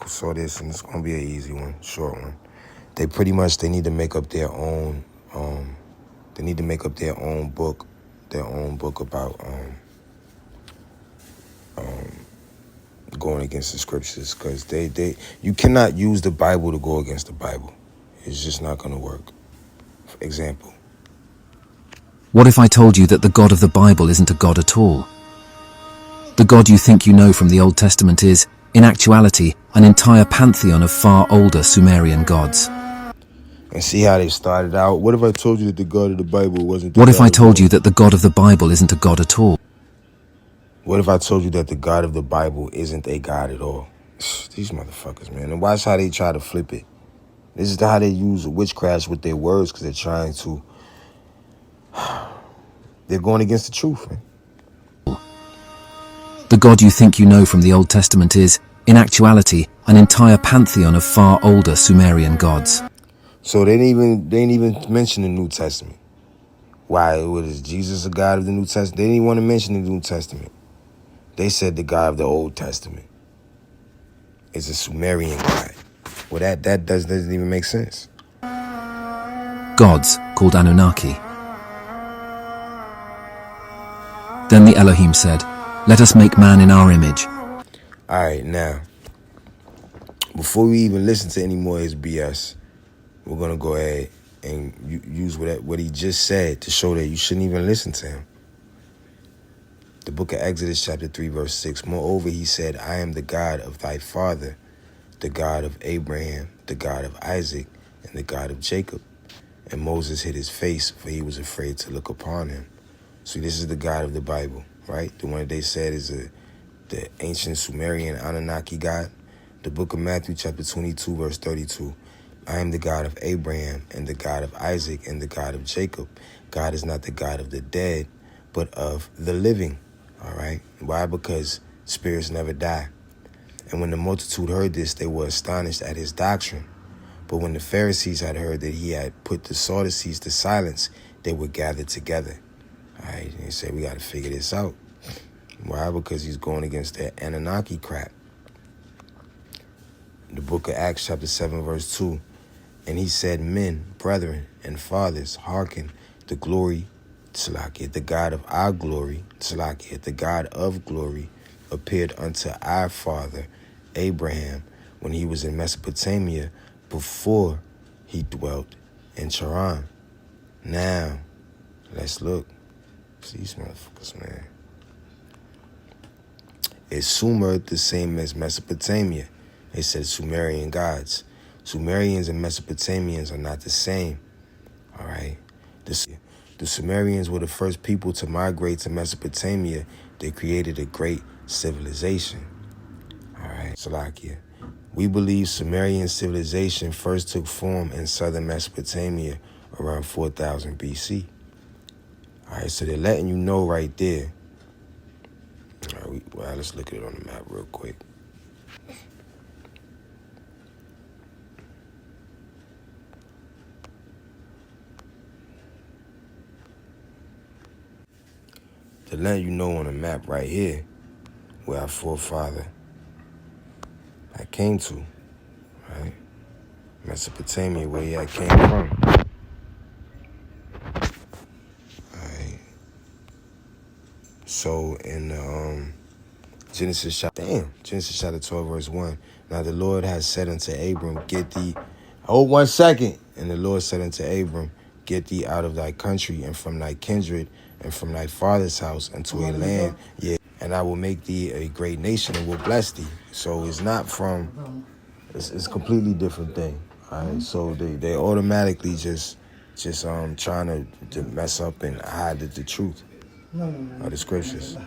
saw this, and it's gonna be an easy one, short one. They pretty much need to make up their own. They need to make up their own book about going against the scriptures, because you cannot use the Bible to go against the Bible. It's just not gonna work. For example. What if I told you that the God of the Bible isn't a God at all? The God you think you know from the Old Testament is, in actuality, an entire pantheon of far older Sumerian gods. And see how they started out? What if I told you that the God of the Bible wasn't the What God if I of told all? you that the God of the Bible isn't a God at all? What if I told you that the God of the Bible isn't a God at all? These motherfuckers, man. And watch how they try to flip it. This is how they use witchcraft with their words, because they're trying to... They're going against the truth, man. The God you think you know from the Old Testament is, in actuality, an entire pantheon of far older Sumerian gods. So they didn't even mention the New Testament. Why? What is Jesus a God of the New Testament? They didn't even want to mention the New Testament. They said the God of the Old Testament is a Sumerian God. Well, that doesn't even make sense. Gods, called Anunnaki. Then the Elohim said, "Let us make man in our image." All right, now, before we even listen to any more of his BS, we're going to go ahead and use what he just said to show that you shouldn't even listen to him. The book of Exodus, chapter 3, verse 6. Moreover, he said, I am the God of thy father, the God of Abraham, the God of Isaac, and the God of Jacob. And Moses hid his face, for he was afraid to look upon him. See, this is the God of the Bible, right? The one that they said is the ancient Sumerian Anunnaki God. The book of Matthew, chapter 22, verse 32. I am the God of Abraham, and the God of Isaac, and the God of Jacob. God is not the God of the dead, but of the living. All right? Why? Because spirits never die. And when the multitude heard this, they were astonished at his doctrine. But when the Pharisees had heard that he had put the Sadducees to silence, they were gathered together. All right? And they said, we got to figure this out. Why? Because he's going against that Anunnaki crap. The book of Acts, chapter 7, verse 2. And he said, men, brethren, and fathers, hearken, the glory, Tzalakia, the God of our glory, Tzalakia, the God of glory, appeared unto our father, Abraham, when he was in Mesopotamia, before he dwelt in Charan. Now, let's look. See these motherfuckers, man. Is Sumer the same as Mesopotamia? They said Sumerian gods. Sumerians and Mesopotamians are not the same. All right. The Sumerians were the first people to migrate to Mesopotamia. They created a great civilization. All right. Salakia. We believe Sumerian civilization first took form in southern Mesopotamia around 4000 BC. All right. So they're letting you know right there. All right. Well, let's look at it on the map real quick. To let you know on the map right here where our forefather I came to, right? Mesopotamia, where he had came from. Alright. So in Genesis chapter 12, verse 1. Now the Lord has said unto Abram, get thee, hold 1 second. And the Lord said unto Abram, get thee out of thy country and from thy kindred and from thy father's house unto a land, and I will make thee a great nation and will bless thee. So it's not from, it's a completely different thing. All right, so they automatically just trying to mess up and hide the truth of the scriptures.